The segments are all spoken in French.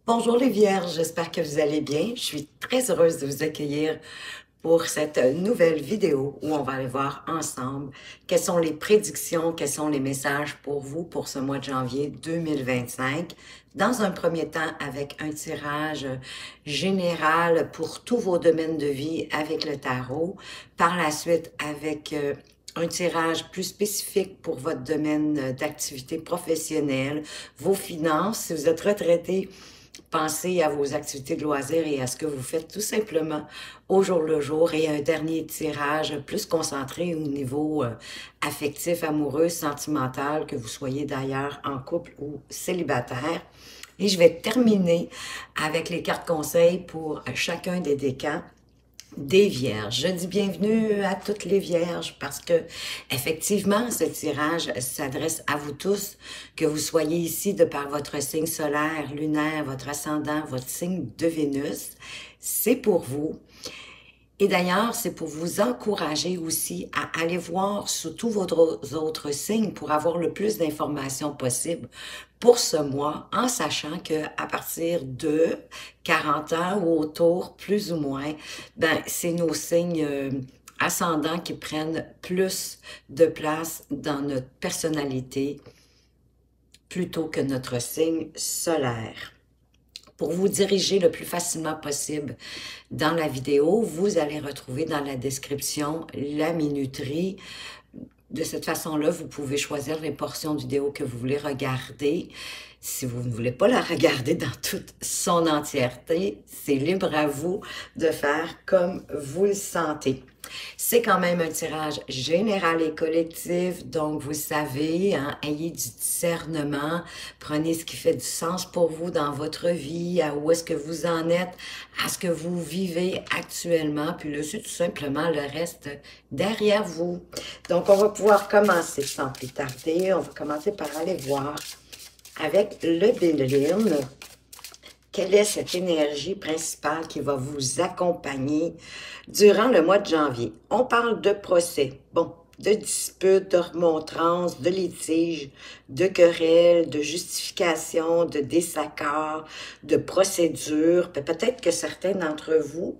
Bonjour les Vierges, j'espère que vous allez bien. Je suis très heureuse de vous accueillir pour cette nouvelle vidéo où on va aller voir ensemble quelles sont les prédictions, quels sont les messages pour vous pour ce mois de janvier 2025. Dans un premier temps, avec un tirage général pour tous vos domaines de vie avec le tarot. Par la suite, avec un tirage plus spécifique pour votre domaine d'activité professionnelle, vos finances. Si vous êtes retraité, pensez à vos activités de loisirs et à ce que vous faites tout simplement au jour le jour, et un dernier tirage plus concentré au niveau affectif, amoureux, sentimental, que vous soyez d'ailleurs en couple ou célibataire. Et je vais terminer avec les cartes conseils pour chacun des décans des Vierges. Je dis bienvenue à toutes les Vierges parce que effectivement, ce tirage s'adresse à vous tous, que vous soyez ici de par votre signe solaire, lunaire, votre ascendant, votre signe de Vénus. C'est pour vous. Et d'ailleurs, c'est pour vous encourager aussi à aller voir sous tous vos autres signes pour avoir le plus d'informations possible pour ce mois, en sachant que à partir de 40 ans ou autour, plus ou moins, ben c'est nos signes ascendants qui prennent plus de place dans notre personnalité plutôt que notre signe solaire. Pour vous diriger le plus facilement possible dans la vidéo, vous allez retrouver dans la description la minuterie. De cette façon-là, vous pouvez choisir les portions de vidéo que vous voulez regarder. Si vous ne voulez pas la regarder dans toute son entièreté, c'est libre à vous de faire comme vous le sentez. C'est quand même un tirage général et collectif, donc vous savez, hein, ayez du discernement, prenez ce qui fait du sens pour vous dans votre vie, à où est-ce que vous en êtes, à ce que vous vivez actuellement, puis laissez tout simplement le reste derrière vous. Donc, on va pouvoir commencer sans plus tarder. On va commencer par aller voir avec le Béline. Quelle est cette énergie principale qui va vous accompagner durant le mois de janvier? On parle de procès, bon, de disputes, de remontrances, de litiges, de querelles, de justifications, de désaccords, de procédures. Peut-être que certains d'entre vous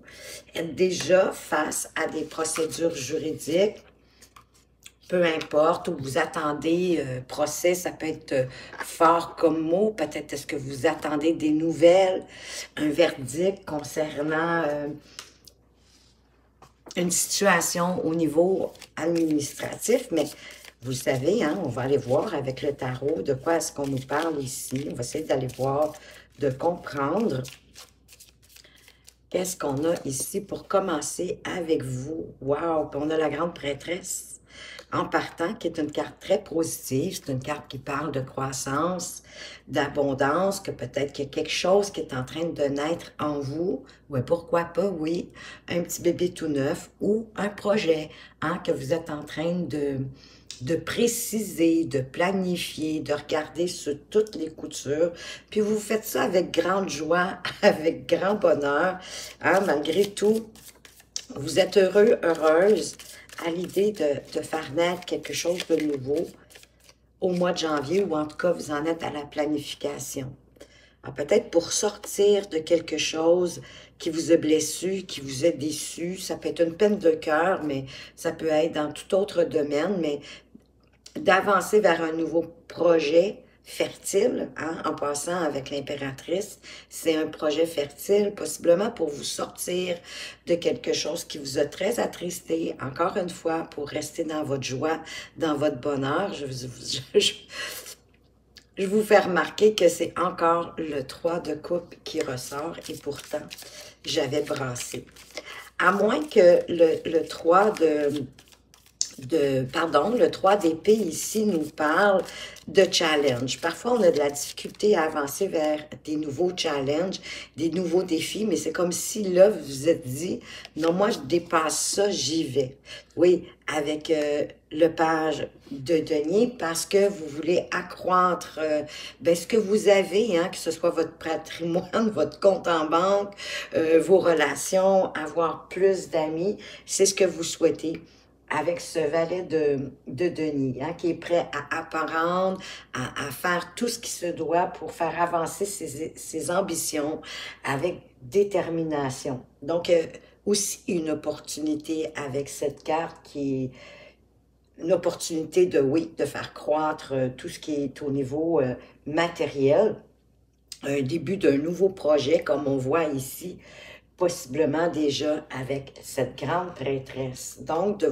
êtes déjà face à des procédures juridiques. Peu importe où vous attendez, procès, ça peut être fort comme mot. Peut-être est-ce que vous attendez des nouvelles, un verdict concernant une situation au niveau administratif, mais vous savez, hein, on va aller voir avec le tarot de quoi est-ce qu'on nous parle ici. On va essayer d'aller voir, de comprendre qu'est-ce qu'on a ici pour commencer avec vous. Wow! Puis on a la grande prêtresse en partant, qui est une carte très positive. C'est une carte qui parle de croissance, d'abondance, que peut-être qu'il y a quelque chose qui est en train de naître en vous. Ouais, pourquoi pas, oui, un petit bébé tout neuf ou un projet, hein, que vous êtes en train de préciser, de planifier, de regarder sur toutes les coutures. Puis vous faites ça avec grande joie, avec grand bonheur, hein, malgré tout. Vous êtes heureux, heureuse à l'idée de faire naître quelque chose de nouveau au mois de janvier, ou en tout cas, vous en êtes à la planification. Peut-être pour sortir de quelque chose qui vous a blessé, qui vous a déçu, ça peut être une peine de cœur, mais ça peut être dans tout autre domaine, mais d'avancer vers un nouveau projet fertile, hein, en passant avec l'impératrice, c'est un projet fertile, possiblement pour vous sortir de quelque chose qui vous a très attristé, encore une fois, pour rester dans votre joie, dans votre bonheur. Je vous fais remarquer que c'est encore le 3 de coupe qui ressort, et pourtant, j'avais brassé. À moins que le 3 le 3 d'épée ici nous parle de challenge. Parfois, on a de la difficulté à avancer vers des nouveaux challenges, des nouveaux défis, mais c'est comme si là, vous vous êtes dit, non, moi, je dépasse ça, j'y vais. Oui, avec le page de denier, parce que vous voulez accroître ce que vous avez, hein, que ce soit votre patrimoine, votre compte en banque, vos relations, avoir plus d'amis, c'est ce que vous souhaitez. avec ce valet de denier, hein, qui est prêt à apprendre, à faire tout ce qui se doit pour faire avancer ses ambitions avec détermination. Donc, aussi une opportunité avec cette carte qui est une opportunité de, oui, de faire croître tout ce qui est au niveau matériel, un début d'un nouveau projet, comme on voit ici, possiblement déjà avec cette grande prêtresse. Donc,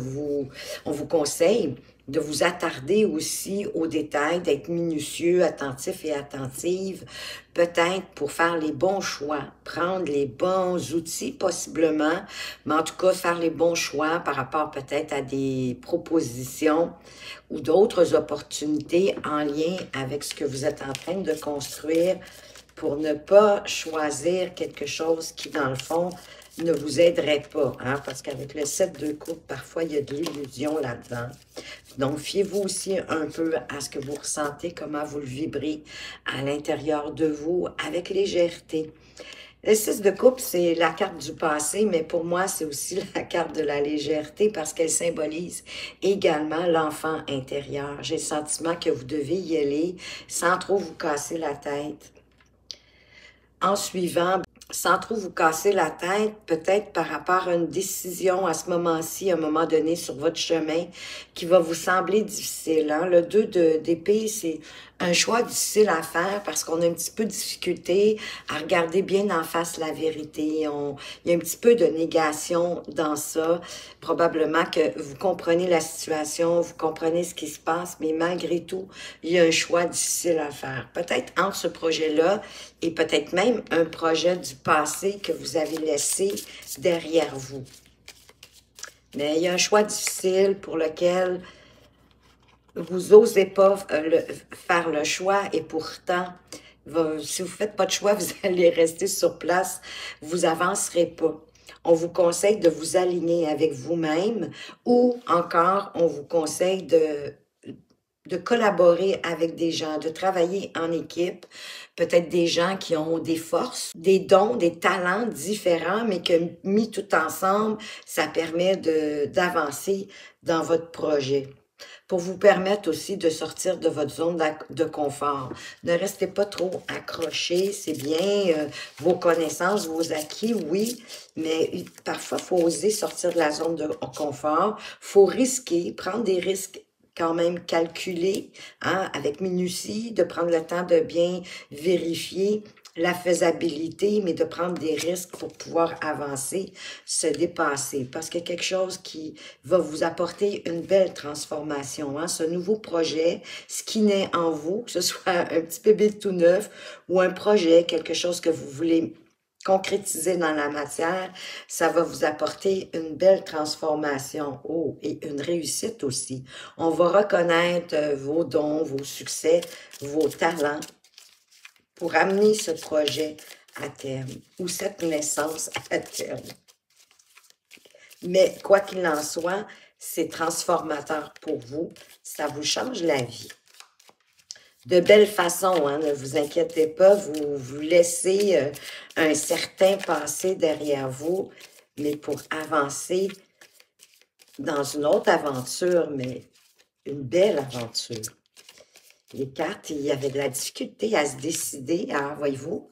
on vous conseille de vous attarder aussi aux détails, d'être minutieux, attentif et attentive, peut-être pour faire les bons choix, prendre les bons outils possiblement, mais en tout cas faire les bons choix par rapport peut-être à des propositions ou d'autres opportunités en lien avec ce que vous êtes en train de construire pour ne pas choisir quelque chose qui, dans le fond, ne vous aiderait pas, hein, parce qu'avec le 7 de coupe, parfois, il y a de l'illusion là-dedans. Donc, fiez-vous aussi un peu à ce que vous ressentez, comment vous le vibrez à l'intérieur de vous, avec légèreté. Le 6 de coupe, c'est la carte du passé, mais pour moi, c'est aussi la carte de la légèreté parce qu'elle symbolise également l'enfant intérieur. J'ai le sentiment que vous devez y aller sans trop vous casser la tête. En suivant, sans trop vous casser la tête, peut-être par rapport à une décision à ce moment-ci, à un moment donné sur votre chemin, qui va vous sembler difficile. Hein? Le 2 d'épée, c'est un choix difficile à faire parce qu'on a un petit peu de difficulté à regarder bien en face la vérité. Il y a un petit peu de négation dans ça. Probablement que vous comprenez la situation, vous comprenez ce qui se passe, mais malgré tout, il y a un choix difficile à faire. Peut-être entre ce projet-là et peut-être même un projet du passé que vous avez laissé derrière vous. Mais il y a un choix difficile pour lequel vous n'osez pas faire le choix et pourtant, si vous ne faites pas de choix, vous allez rester sur place, vous n'avancerez pas. On vous conseille de vous aligner avec vous-même ou encore, on vous conseille de collaborer avec des gens, de travailler en équipe, peut-être des gens qui ont des forces, des dons, des talents différents, mais que mis tout ensemble, ça permet d'avancer dans votre projet. Pour vous permettre aussi de sortir de votre zone de confort. Ne restez pas trop accrochés, c'est bien, vos connaissances, vos acquis, oui, mais parfois, il faut oser sortir de la zone de confort, il faut risquer, prendre des risques quand même calculés, hein, avec minutie, de prendre le temps de bien vérifier la faisabilité, mais de prendre des risques pour pouvoir avancer, se dépasser, parce qu'il y a quelque chose qui va vous apporter une belle transformation. Hein? Ce nouveau projet, ce qui naît en vous, que ce soit un petit bébé tout neuf ou un projet, quelque chose que vous voulez concrétiser dans la matière, ça va vous apporter une belle transformation. Oh, et une réussite aussi. On va reconnaître vos dons, vos succès, vos talents pour amener ce projet à terme ou cette naissance à terme. Mais quoi qu'il en soit, c'est transformateur pour vous. Ça vous change la vie. De belle façon, hein, ne vous inquiétez pas, vous laissez un certain passé derrière vous, mais pour avancer dans une autre aventure, mais une belle aventure. Les cartes, il y avait de la difficulté à se décider, hein, voyez-vous.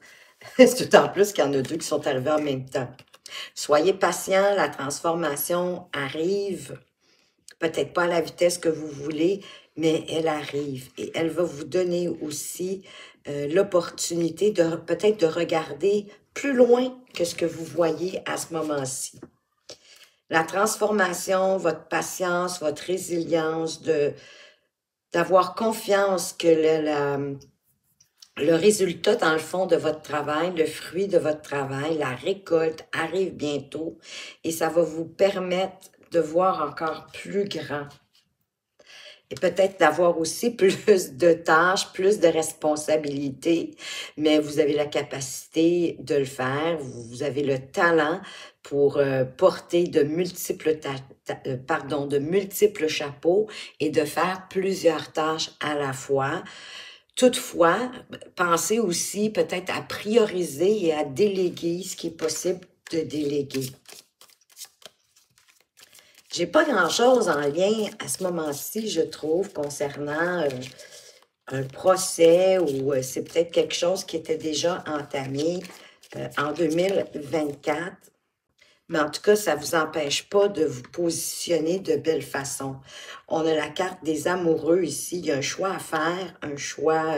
C'est tout en plus qu'il y en a deux qui sont arrivés en même temps. Soyez patient, la transformation arrive, peut-être pas à la vitesse que vous voulez, mais elle arrive et elle va vous donner aussi l'opportunité de peut-être de regarder plus loin que ce que vous voyez à ce moment-ci. La transformation, votre patience, votre résilience, d'avoir confiance que le résultat, dans le fond, de votre travail, le fruit de votre travail, la récolte arrive bientôt et ça va vous permettre de voir encore plus grand. Et peut-être d'avoir aussi plus de tâches, plus de responsabilités, mais vous avez la capacité de le faire, vous avez le talent pour porter de multiples chapeaux et de faire plusieurs tâches à la fois. Toutefois, pensez aussi peut-être à prioriser et à déléguer ce qui est possible de déléguer. J'ai pas grand-chose en lien à ce moment-ci, je trouve, concernant un procès ou c'est peut-être quelque chose qui était déjà entamé en 2024. Mais en tout cas, ça ne vous empêche pas de vous positionner de belle façon. On a la carte des amoureux ici. Il y a un choix à faire, un choix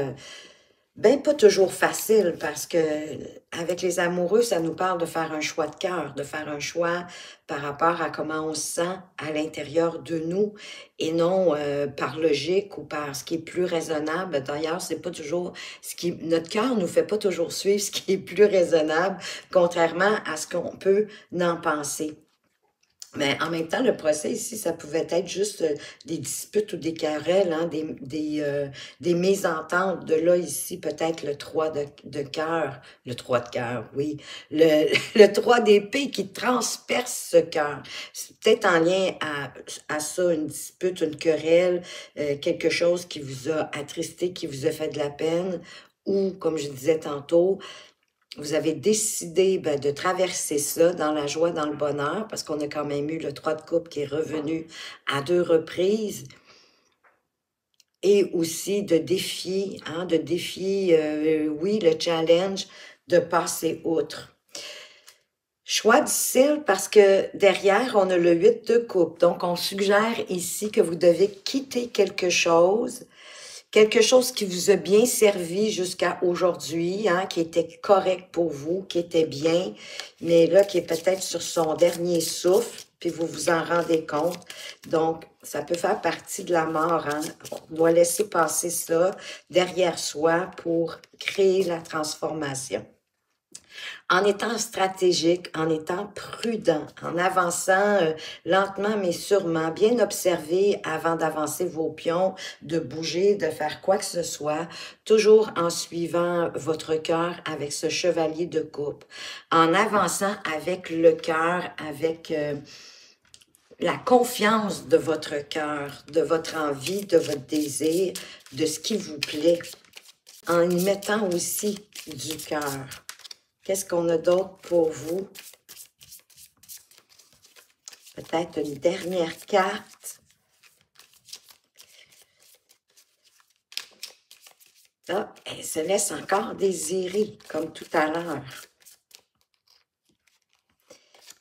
ben, pas toujours facile parce que avec les amoureux, ça nous parle de faire un choix de cœur, de faire un choix par rapport à comment on se sent à l'intérieur de nous et non par logique ou par ce qui est plus raisonnable. D'ailleurs, c'est pas toujours ce qui notre cœur nous fait pas toujours suivre ce qui est plus raisonnable, contrairement à ce qu'on peut en penser. Mais en même temps, le procès ici, ça pouvait être juste des disputes ou des querelles, hein, des mésententes. De là, ici, peut-être le 3 de cœur, le 3 de cœur, oui, le 3 d'épée qui transperce ce cœur. C'est peut-être en lien à ça, une dispute, une querelle, quelque chose qui vous a attristé, qui vous a fait de la peine, ou, comme je disais tantôt, vous avez décidé de traverser ça dans la joie, dans le bonheur, parce qu'on a quand même eu le 3 de coupe qui est revenu à 2 reprises, et aussi de défier, hein, oui, le challenge de passer outre. Choix difficile parce que derrière, on a le 8 de coupe. Donc, on suggère ici que vous devez quitter quelque chose qui vous a bien servi jusqu'à aujourd'hui, hein, qui était correct pour vous, qui était bien, mais là, qui est peut-être sur son dernier souffle, puis vous vous en rendez compte. Donc, ça peut faire partie de la mort, hein. On doit laisser passer ça derrière soi pour créer la transformation. En étant stratégique, en étant prudent, en avançant lentement mais sûrement, bien observer avant d'avancer vos pions, de bouger, de faire quoi que ce soit, toujours en suivant votre cœur avec ce chevalier de coupe, en avançant avec le cœur, avec la confiance de votre cœur, de votre envie, de votre désir, de ce qui vous plaît, en y mettant aussi du cœur. Qu'est-ce qu'on a d'autre pour vous? Peut-être une dernière carte. Ah, elle se laisse encore désirer, comme tout à l'heure.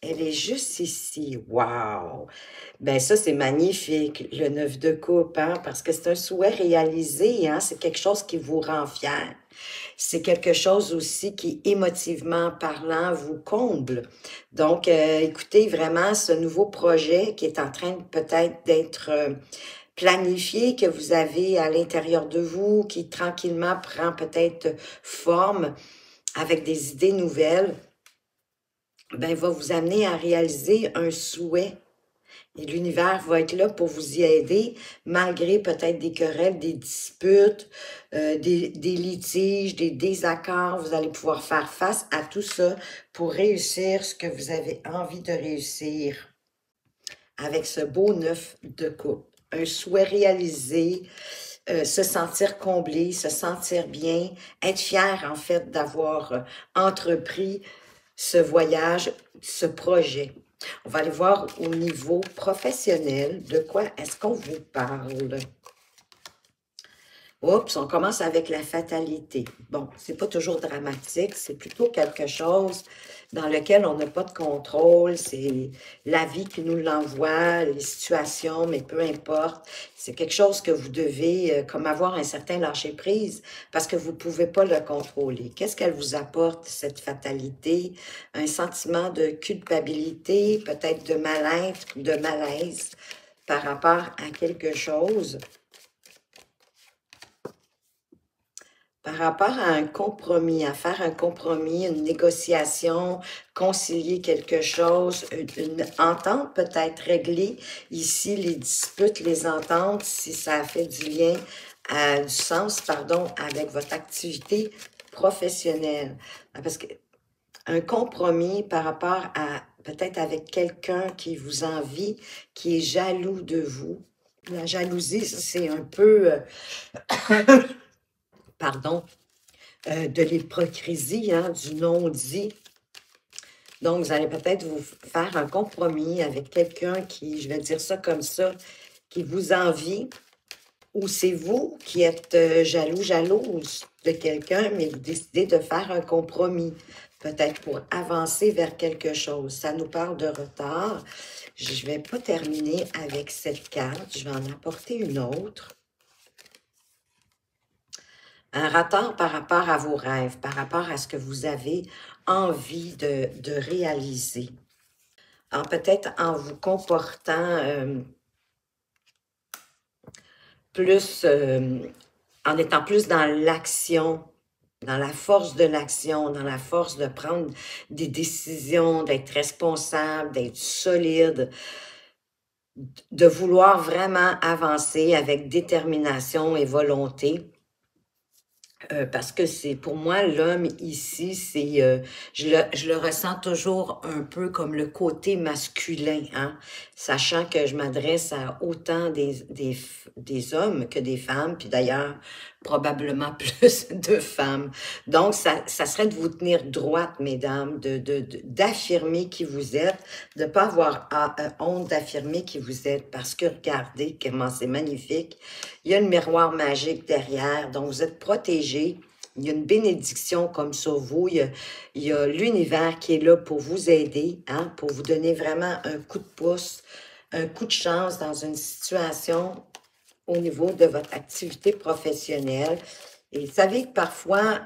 Elle est juste ici. Wow! Ben ça, c'est magnifique, le 9 de coupe, hein, parce que c'est un souhait réalisé, hein, c'est quelque chose qui vous rend fier. C'est quelque chose aussi qui, émotivement parlant, vous comble. Donc, écoutez, vraiment, ce nouveau projet qui est en train peut-être d'être planifié, que vous avez à l'intérieur de vous, qui tranquillement prend peut-être forme avec des idées nouvelles, ben, va vous amener à réaliser un souhait. Et l'univers va être là pour vous y aider, malgré peut-être des querelles, des disputes, des litiges, des désaccords. Vous allez pouvoir faire face à tout ça pour réussir ce que vous avez envie de réussir avec ce beau 9 de coupe. Un souhait réalisé, se sentir comblé, se sentir bien, être fier en fait d'avoir entrepris ce voyage, ce projet. On va aller voir au niveau professionnel, de quoi est-ce qu'on vous parle. Oups, on commence avec la fatalité. Bon, c'est pas toujours dramatique, c'est plutôt quelque chose dans lequel on n'a pas de contrôle, c'est la vie qui nous l'envoie, les situations, mais peu importe. C'est quelque chose que vous devez comme avoir un certain lâcher-prise parce que vous ne pouvez pas le contrôler. Qu'est-ce qu'elle vous apporte, cette fatalité? Un sentiment de culpabilité, peut-être de mal-être, de malaise par rapport à quelque chose. Par rapport à un compromis, à faire un compromis, une négociation, concilier quelque chose, une entente peut-être réglée. Ici, les disputes, les ententes, si ça a fait du lien, du sens, pardon, avec votre activité professionnelle. Parce que un compromis par rapport à peut-être avec quelqu'un qui vous envie, qui est jaloux de vous. La jalousie, c'est un peu... pardon, de l'hypocrisie, hein, du non-dit. Donc, vous allez peut-être vous faire un compromis avec quelqu'un qui, je vais dire ça comme ça, qui vous envie, ou c'est vous qui êtes jalouse de quelqu'un, mais vous décidez de faire un compromis, peut-être pour avancer vers quelque chose. Ça nous parle de retard. Je ne vais pas terminer avec cette carte. Je vais en apporter une autre. Un retard par rapport à vos rêves, par rapport à ce que vous avez envie de réaliser. Alors, peut-être en vous comportant plus, en étant plus dans l'action, dans la force de l'action, dans la force de prendre des décisions, d'être responsable, d'être solide, de vouloir vraiment avancer avec détermination et volonté. Parce que c'est pour moi, l'homme ici, c'est je le ressens toujours un peu comme le côté masculin, hein, sachant que je m'adresse à autant des hommes que des femmes, puis d'ailleurs, probablement plus de femmes. Donc, ça serait de vous tenir droite, mesdames, d'affirmer qui vous êtes, de ne pas avoir honte d'affirmer qui vous êtes, parce que regardez comment c'est magnifique. Il y a le miroir magique derrière, donc vous êtes protégés. Il y a une bénédiction comme sur vous. Il y a l'univers qui est là pour vous aider, hein, pour vous donner vraiment un coup de pouce, un coup de chance dans une situation au niveau de votre activité professionnelle. Et vous savez que parfois,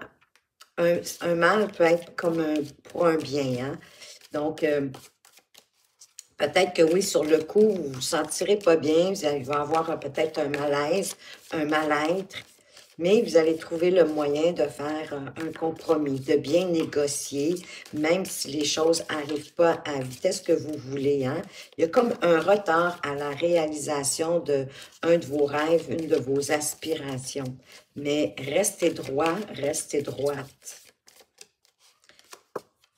un mal peut être comme pour un bien, hein. Donc, peut-être que oui, sur le coup, vous ne vous sentirez pas bien, vous allez avoir peut-être un malaise, un mal-être, mais vous allez trouver le moyen de faire un compromis, de bien négocier, même si les choses n'arrivent pas à la vitesse que vous voulez, hein. Il y a comme un retard à la réalisation d'un de vos rêves, une de vos aspirations. Mais restez droit, restez droite.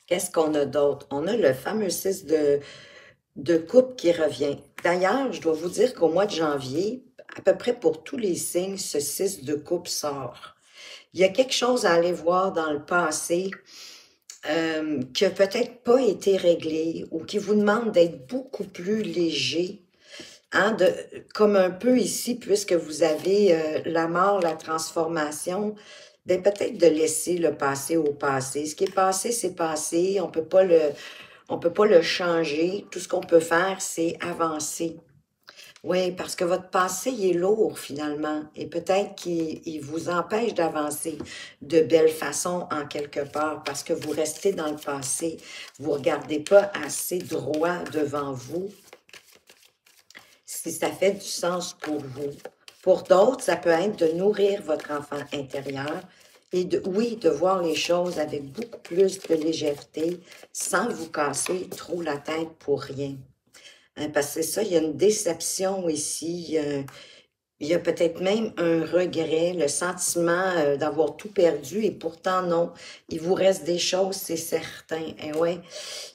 Qu'est-ce qu'on a d'autre? On a le fameux 6 de coupe qui revient. D'ailleurs, je dois vous dire qu'au mois de janvier, à peu près pour tous les signes, ce 6 de coupe sort. Il y a quelque chose à aller voir dans le passé qui n'a peut-être pas été réglé ou qui vous demande d'être beaucoup plus léger, hein, comme un peu ici, puisque vous avez la mort, la transformation, ben peut-être de laisser le passé au passé. Ce qui est passé, c'est passé. On peut pas le changer. Tout ce qu'on peut faire, c'est avancer. Oui, parce que votre passé, il est lourd finalement. Et peut-être qu'il vous empêche d'avancer de belle façon en quelque part parce que vous restez dans le passé. Vous ne regardez pas assez droit devant vous si ça fait du sens pour vous. Pour d'autres, ça peut être de nourrir votre enfant intérieur et oui, de voir les choses avec beaucoup plus de légèreté sans vous casser trop la tête pour rien. Hein, parce que c'est ça, il y a une déception ici, il y a peut-être même un regret, le sentiment d'avoir tout perdu et pourtant non, il vous reste des choses, c'est certain. Et ouais,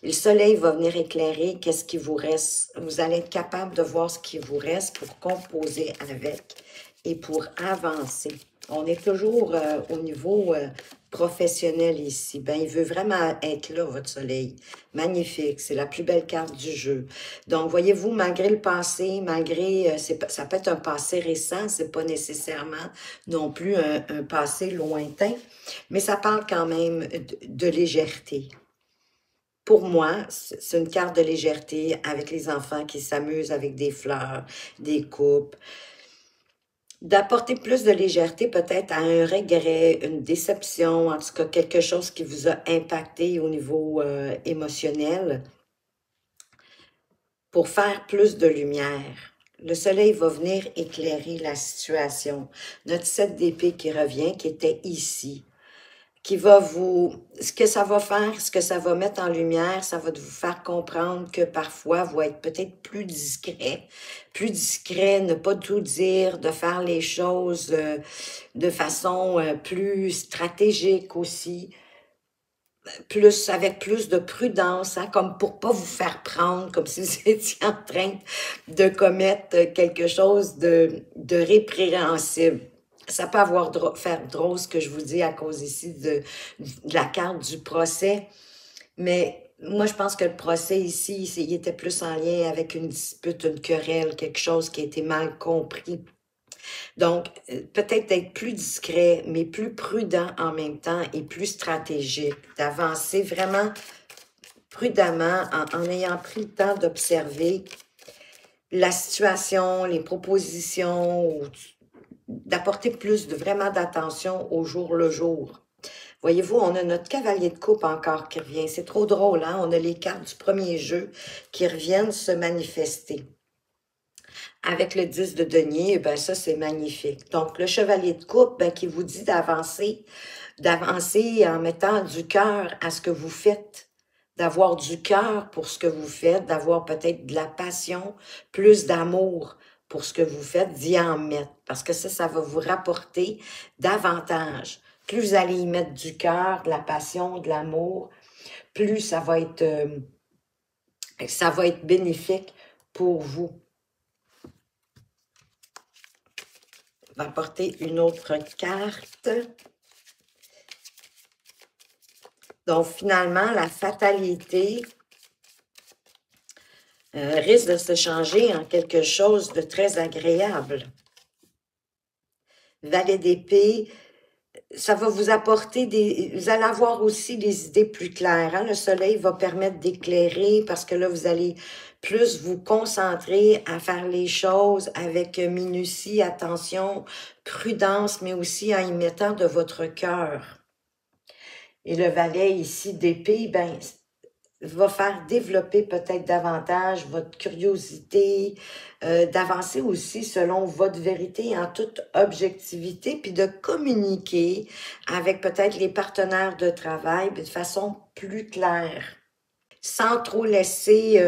le soleil va venir éclairer qu'est-ce qui vous reste. Vous allez être capable de voir ce qui vous reste pour composer avec et pour avancer. On est toujours au niveau professionnel ici. Ben, il veut vraiment être là, votre soleil. Magnifique, c'est la plus belle carte du jeu. Donc, voyez-vous, malgré le passé, malgré, ça peut être un passé récent, c'est pas nécessairement non plus un passé lointain, mais ça parle quand même de légèreté. Pour moi, c'est une carte de légèreté avec les enfants qui s'amusent avec des fleurs, des coupes, d'apporter plus de légèreté peut-être à un regret, une déception, en tout cas quelque chose qui vous a impacté au niveau émotionnel, pour faire plus de lumière. Le soleil va venir éclairer la situation. Notre 7 d'épée qui revient, qui était ici, qui va ce que ça va faire, ce que ça va mettre en lumière, ça va vous faire comprendre que parfois, vous être peut-être plus discret, ne pas tout dire, de faire les choses de façon plus stratégique aussi, avec plus de prudence, hein, comme pour pas vous faire prendre, comme si vous étiez en train de commettre quelque chose de répréhensible. Ça peut faire drôle ce que je vous dis à cause ici de la carte du procès, mais moi, je pense que le procès ici, il était plus en lien avec une dispute, une querelle, quelque chose qui a été mal compris. Donc, peut-être d'être plus discret, mais plus prudent en même temps et plus stratégique, d'avancer vraiment prudemment en ayant pris le temps d'observer la situation, les propositions, d'apporter plus vraiment d'attention au jour le jour. Voyez-vous, on a notre cavalier de coupe encore qui revient. C'est trop drôle, hein? On a les cartes du premier jeu qui reviennent se manifester. Avec le 10 de denier, ben ça, c'est magnifique. Donc, le chevalier de coupe, ben, qui vous dit d'avancer en mettant du cœur à ce que vous faites, d'avoir du cœur pour ce que vous faites, d'avoir peut-être de la passion, plus d'amour pour ce que vous faites, d'y en mettre. Parce que ça va vous rapporter davantage. Plus vous allez y mettre du cœur, de la passion, de l'amour, plus ça va être bénéfique pour vous. On va apporter une autre carte. Donc, finalement, la fatalité risque de se changer en quelque chose de très agréable. Valet d'épée, ça va vous apporter vous allez avoir aussi des idées plus claires. Hein? Le soleil va permettre d'éclairer parce que là, vous allez plus vous concentrer à faire les choses avec minutie, attention, prudence, mais aussi en y mettant de votre cœur. Et le valet ici d'épée, ben, va faire développer peut-être davantage votre curiosité, d'avancer aussi selon votre vérité en toute objectivité, puis de communiquer avec peut-être les partenaires de travail de façon plus claire, sans trop laisser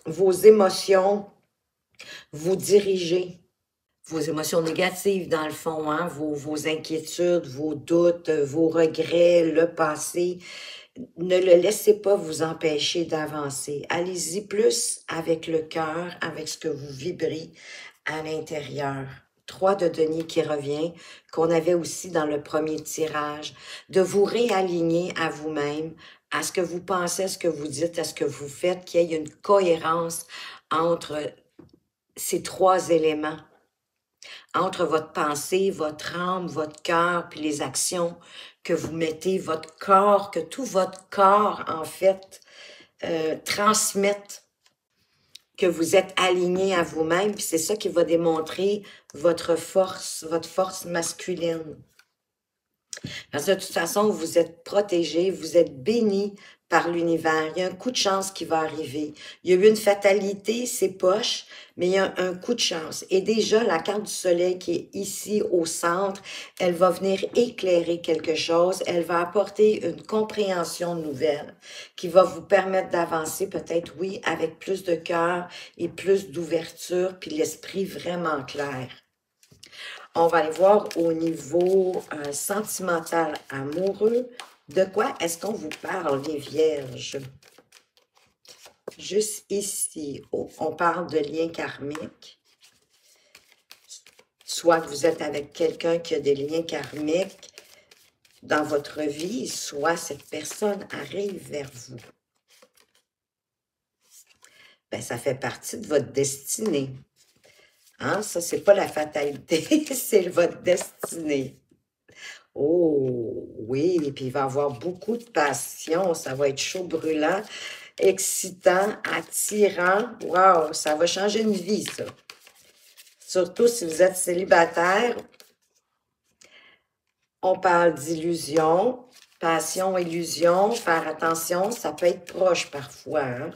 vos émotions vous diriger. Vos émotions négatives, dans le fond, hein, vos inquiétudes, vos doutes, vos regrets, le passé. Ne le laissez pas vous empêcher d'avancer. Allez-y plus avec le cœur, avec ce que vous vibrez à l'intérieur. 3 de denier qui revient, qu'on avait aussi dans le premier tirage, de vous réaligner à vous-même, à ce que vous pensez, à ce que vous dites, à ce que vous faites, qu'il y ait une cohérence entre ces 3 éléments, entre votre pensée, votre âme, votre cœur, puis les actions que vous mettez, votre corps, que tout votre corps, en fait, transmette que vous êtes aligné à vous-même, puis c'est ça qui va démontrer votre force masculine. Parce que de toute façon, vous êtes protégé, vous êtes béni par l'univers. Il y a un coup de chance qui va arriver. Il y a eu une fatalité, c'est poche, mais il y a un coup de chance. Et déjà, la carte du soleil qui est ici au centre, elle va venir éclairer quelque chose. Elle va apporter une compréhension nouvelle qui va vous permettre d'avancer peut-être, oui, avec plus de cœur et plus d'ouverture, puis l'esprit vraiment clair. On va aller voir au niveau sentimental amoureux. De quoi est-ce qu'on vous parle, les vierges? Juste ici, on parle de lien karmique. Soit que vous êtes avec quelqu'un qui a des liens karmiques dans votre vie, soit cette personne arrive vers vous. Ben, ça fait partie de votre destinée. Hein? Ça, c'est pas la fatalité, c'est votre destinée. Oh, oui, et puis il va y avoir beaucoup de passion, ça va être chaud, brûlant, excitant, attirant. Wow, ça va changer une vie, ça. Surtout si vous êtes célibataire. On parle d'illusion, passion, illusion, faire attention, ça peut être proche parfois, hein?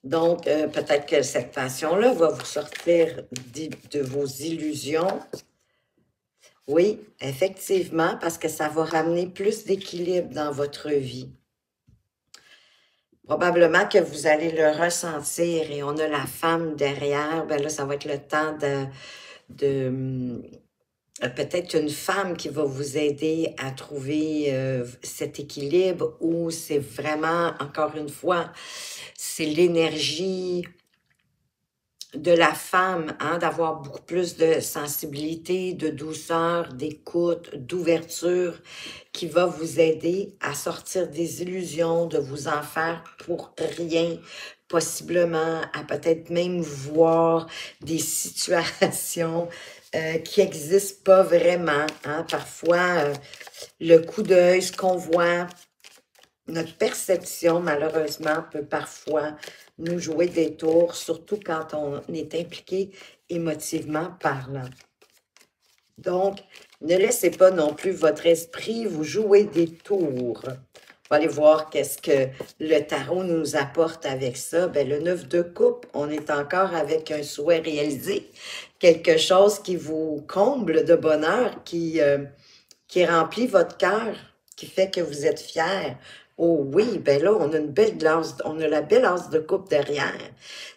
Donc, peut-être que cette passion-là va vous sortir de vos illusions. Oui, effectivement, parce que ça va ramener plus d'équilibre dans votre vie. Probablement que vous allez le ressentir et on a la femme derrière, ben là, ça va être le temps de peut-être une femme qui va vous aider à trouver cet équilibre où c'est vraiment, encore une fois, c'est l'énergie de la femme, hein, d'avoir beaucoup plus de sensibilité, de douceur, d'écoute, d'ouverture, qui va vous aider à sortir des illusions, de vous en faire pour rien, possiblement à peut-être même voir des situations qui n'existent pas vraiment. Hein. Parfois, le coup d'œil, ce qu'on voit, notre perception, malheureusement, peut parfois nous jouer des tours, surtout quand on est impliqué émotivement parlant. Donc, ne laissez pas non plus votre esprit vous jouer des tours. On va aller voir qu'est-ce que le tarot nous apporte avec ça. Bien, le 9 de coupe, on est encore avec un souhait réalisé, quelque chose qui vous comble de bonheur, qui remplit votre cœur, qui fait que vous êtes fiers. Oh oui, ben là, on a une belle glace, on a la belle as de coupe derrière.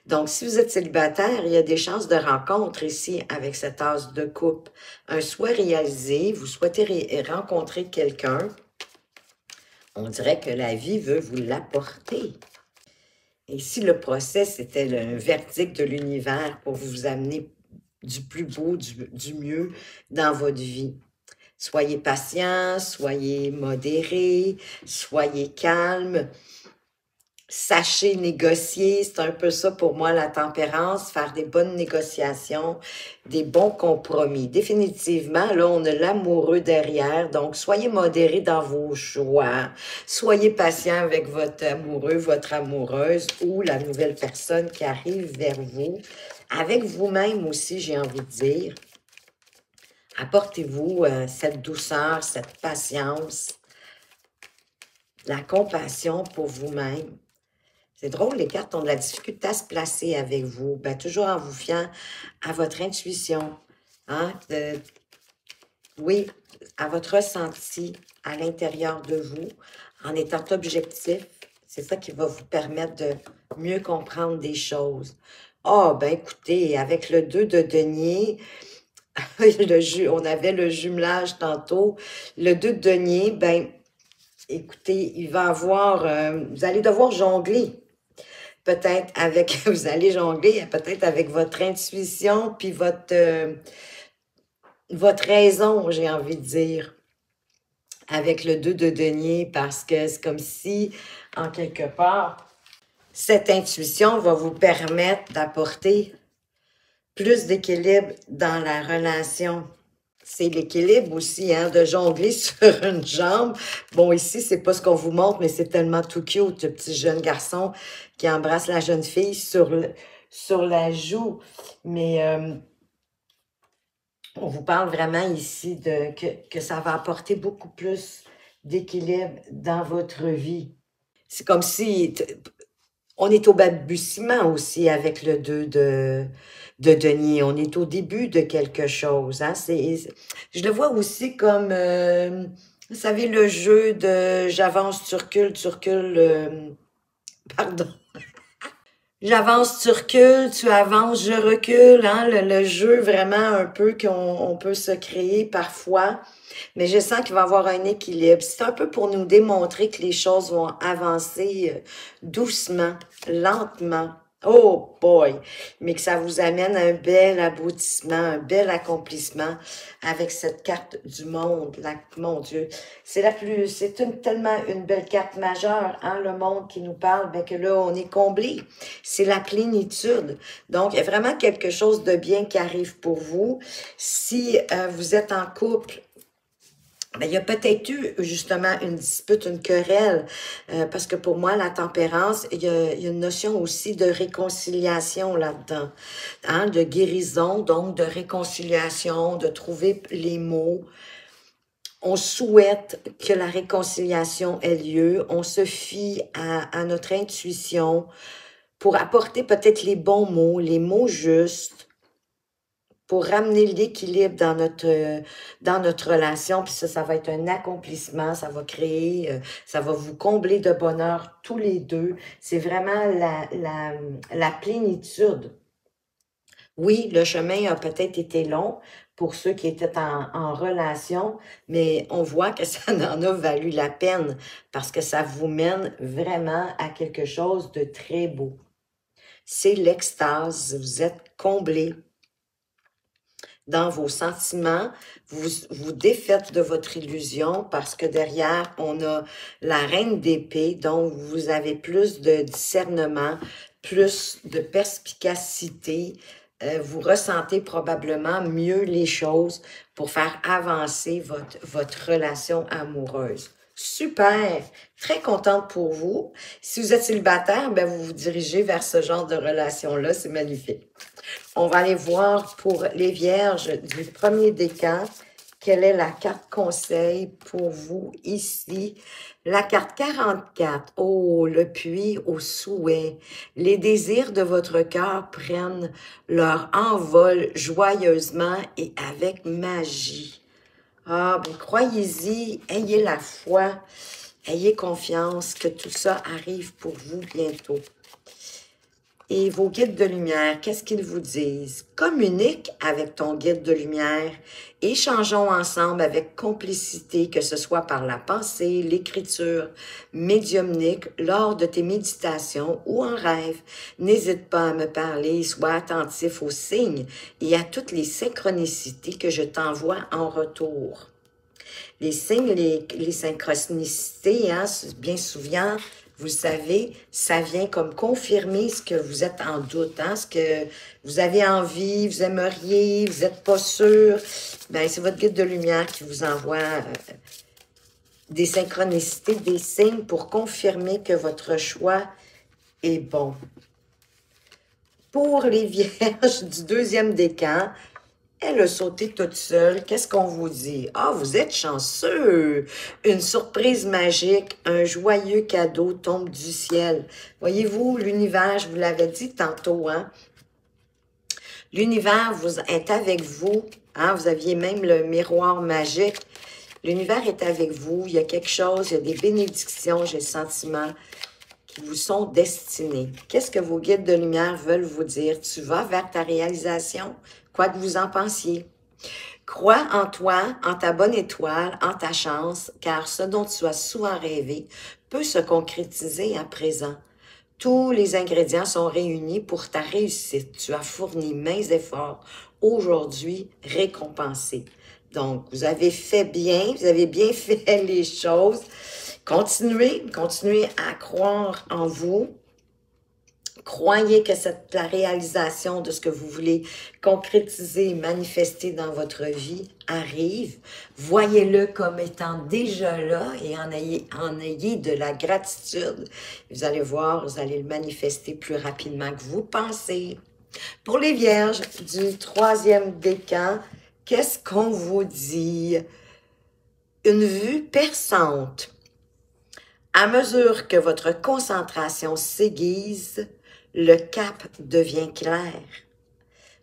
Donc, si vous êtes célibataire, il y a des chances de rencontre ici avec cette as de coupe. Un souhait réalisé, vous souhaitez rencontrer quelqu'un, on dirait que la vie veut vous l'apporter. Et si le procès, c'était le verdict de l'univers pour vous amener du plus beau, du mieux dans votre vie. Soyez patient, soyez modéré, soyez calme. Sachez négocier, c'est un peu ça pour moi la tempérance, faire des bonnes négociations, des bons compromis. Définitivement, là, on a l'amoureux derrière, donc soyez modéré dans vos choix, soyez patient avec votre amoureux, votre amoureuse ou la nouvelle personne qui arrive vers vous. Avec vous-même aussi, j'ai envie de dire. Apportez-vous cette douceur, cette patience, la compassion pour vous-même. C'est drôle, les cartes ont de la difficulté à se placer avec vous. Ben, toujours en vous fiant à votre intuition. Hein? Oui, à votre ressenti à l'intérieur de vous, en étant objectif. C'est ça qui va vous permettre de mieux comprendre des choses. Ah, ben écoutez, avec le 2 de denier, on avait le jumelage tantôt. Le 2 de denier, ben, écoutez, il va avoir, vous allez devoir jongler. Peut-être avec, vous allez jongler, peut-être avec votre intuition, puis votre raison, j'ai envie de dire, avec le 2 de denier, parce que c'est comme si, en quelque part, cette intuition va vous permettre d'apporter plus d'équilibre dans la relation. C'est l'équilibre aussi, hein, de jongler sur une jambe. Bon, ici, c'est pas ce qu'on vous montre, mais c'est tellement tout cute, le petit jeune garçon qui embrasse la jeune fille sur la joue. Mais on vous parle vraiment ici que ça va apporter beaucoup plus d'équilibre dans votre vie. C'est comme si on est au balbutiement aussi avec le 2 de denier. On est au début de quelque chose. Hein? Je le vois aussi comme, vous savez, le jeu de j'avance, tu recules, pardon. J'avance, tu recules, tu avances, je recule. Hein? Le jeu vraiment un peu qu'on peut se créer parfois. Mais je sens qu'il va y avoir un équilibre. C'est un peu pour nous démontrer que les choses vont avancer doucement, lentement. Oh boy! Mais que ça vous amène un bel aboutissement, un bel accomplissement avec cette carte du monde. Mon Dieu! C'est tellement une belle carte majeure, hein, le monde qui nous parle, ben que là, on est comblé. C'est la plénitude. Donc, il y a vraiment quelque chose de bien qui arrive pour vous. Si vous êtes en couple, ben, il y a peut-être eu justement une dispute, une querelle, parce que pour moi, la tempérance, il y a une notion aussi de réconciliation là-dedans, hein, de guérison, donc de réconciliation, de trouver les mots. On souhaite que la réconciliation ait lieu, on se fie à notre intuition pour apporter peut-être les bons mots, les mots justes, pour ramener l'équilibre dans notre relation. Puis ça va être un accomplissement, ça va créer, ça va vous combler de bonheur tous les deux. C'est vraiment la plénitude. Oui, le chemin a peut-être été long pour ceux qui étaient en relation, mais on voit que ça en a valu la peine parce que ça vous mène vraiment à quelque chose de très beau. c'est l'extase. Vous êtes comblé dans vos sentiments, vous défaites de votre illusion parce que derrière, on a la reine d'épée, donc vous avez plus de discernement, plus de perspicacité, vous ressentez probablement mieux les choses pour faire avancer votre relation amoureuse. Super! Très contente pour vous. Si vous êtes célibataire, ben vous vous dirigez vers ce genre de relation-là, c'est magnifique. On va aller voir pour les vierges du premier décan, quelle est la carte conseil pour vous ici. La carte 44, oh, le puits au souhait. Les désirs de votre cœur prennent leur envol joyeusement et avec magie. Ah, ben croyez-y, ayez la foi, ayez confiance que tout ça arrive pour vous bientôt. Et vos guides de lumière, qu'est-ce qu'ils vous disent? Communique avec ton guide de lumière. Échangeons ensemble avec complicité, que ce soit par la pensée, l'écriture, médiumnique, lors de tes méditations ou en rêve. N'hésite pas à me parler, sois attentif aux signes et à toutes les synchronicités que je t'envoie en retour. Les signes, les synchronicités, hein, bien souvent, vous savez, ça vient comme confirmer ce que vous êtes en doute, hein, ce que vous avez envie, vous aimeriez, vous n'êtes pas sûr. Ben, c'est votre guide de lumière qui vous envoie des synchronicités, des signes pour confirmer que votre choix est bon. Pour les vierges du deuxième décan, elle a sauté toute seule. Qu'est-ce qu'on vous dit? Ah, vous êtes chanceux! Une surprise magique, un joyeux cadeau tombe du ciel. Voyez-vous, l'univers, je vous l'avais dit tantôt, hein? L'univers est avec vous. Hein? Vous aviez même le miroir magique. L'univers est avec vous. Il y a quelque chose, il y a des bénédictions, j'ai le sentiment, qui vous sont destinés. Qu'est-ce que vos guides de lumière veulent vous dire? Tu vas vers ta réalisation, quoi que vous en pensiez. Crois en toi, en ta bonne étoile, en ta chance, car ce dont tu as souvent rêvé peut se concrétiser à présent. Tous les ingrédients sont réunis pour ta réussite. Tu as fourni mains efforts, aujourd'hui récompensés. Donc, vous avez fait bien, vous avez bien fait les choses. Continuez à croire en vous. Croyez que c'est la réalisation de ce que vous voulez concrétiser, manifester dans votre vie arrive. Voyez-le comme étant déjà là et en ayez de la gratitude. Vous allez voir, vous allez le manifester plus rapidement que vous pensez. Pour les vierges du troisième décan, qu'est-ce qu'on vous dit? Une vue perçante. À mesure que votre concentration s'aiguise, le cap devient clair.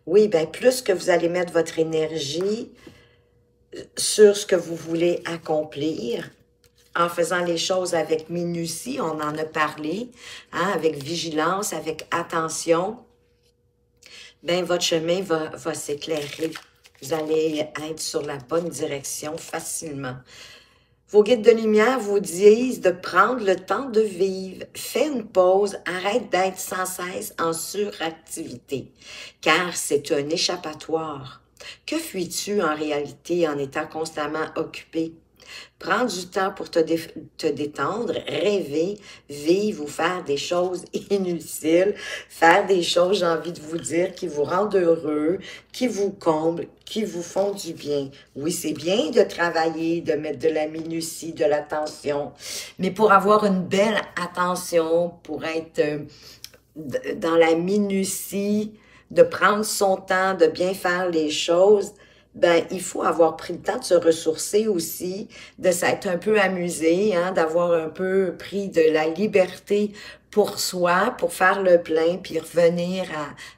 Oui, bien, plus que vous allez mettre votre énergie sur ce que vous voulez accomplir, en faisant les choses avec minutie, on en a parlé, hein, avec vigilance, avec attention, bien, votre chemin va s'éclairer. Vous allez être sur la bonne direction facilement. Vos guides de lumière vous disent de prendre le temps de vivre. Fais une pause, arrête d'être sans cesse en suractivité, car c'est un échappatoire. Que fuis-tu en réalité en étant constamment occupé? Prends du temps pour te détendre, rêver, vivre ou faire des choses inutiles, faire des choses, j'ai envie de vous dire, qui vous rendent heureux, qui vous comblent, qui vous font du bien. Oui, c'est bien de travailler, de mettre de la minutie, de l'attention, mais pour avoir une belle attention, pour être dans la minutie, de prendre son temps, de bien faire les choses, ben, il faut avoir pris le temps de se ressourcer aussi, de s'être un peu amusé, hein, d'avoir un peu pris de la liberté pour soi, pour faire le plein, puis revenir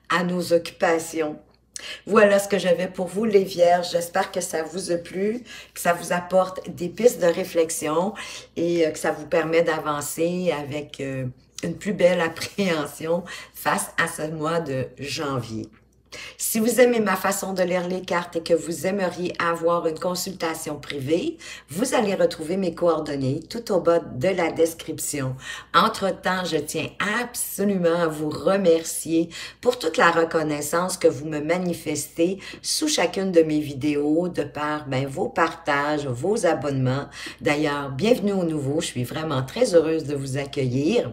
à nos occupations. Voilà ce que j'avais pour vous, les vierges. J'espère que ça vous a plu, que ça vous apporte des pistes de réflexion et que ça vous permet d'avancer avec une plus belle appréhension face à ce mois de janvier. Si vous aimez ma façon de lire les cartes et que vous aimeriez avoir une consultation privée, vous allez retrouver mes coordonnées tout au bas de la description. Entre-temps, je tiens absolument à vous remercier pour toute la reconnaissance que vous me manifestez sous chacune de mes vidéos, de par vos partages, vos abonnements. D'ailleurs, bienvenue aux nouveaux, je suis vraiment très heureuse de vous accueillir.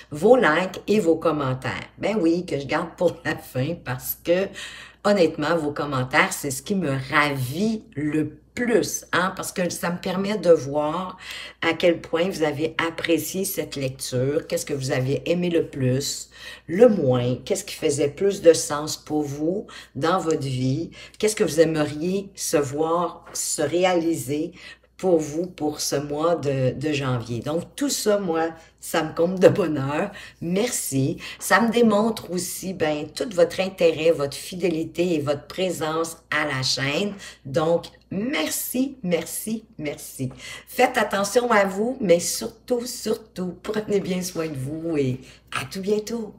Vos likes et vos commentaires. Ben oui, que je garde pour la fin parce que, honnêtement, vos commentaires, c'est ce qui me ravit le plus, hein, parce que ça me permet de voir à quel point vous avez apprécié cette lecture, qu'est-ce que vous avez aimé le plus, le moins, qu'est-ce qui faisait plus de sens pour vous dans votre vie, qu'est-ce que vous aimeriez se voir se réaliser pour vous, pour ce mois de janvier. Donc, tout ça, moi, ça me comble de bonheur. Merci. Ça me démontre aussi, tout votre intérêt, votre fidélité et votre présence à la chaîne. Donc, merci, merci, merci. Faites attention à vous, mais surtout, surtout, prenez bien soin de vous et à tout bientôt.